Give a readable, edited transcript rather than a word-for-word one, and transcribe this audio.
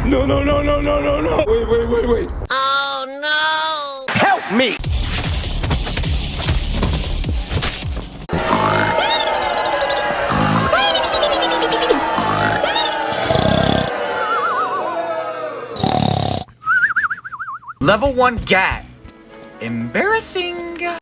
No, no, no, no, no, no, no. Wait. Oh no! Help me! Level 1 GAT. Embarrassing.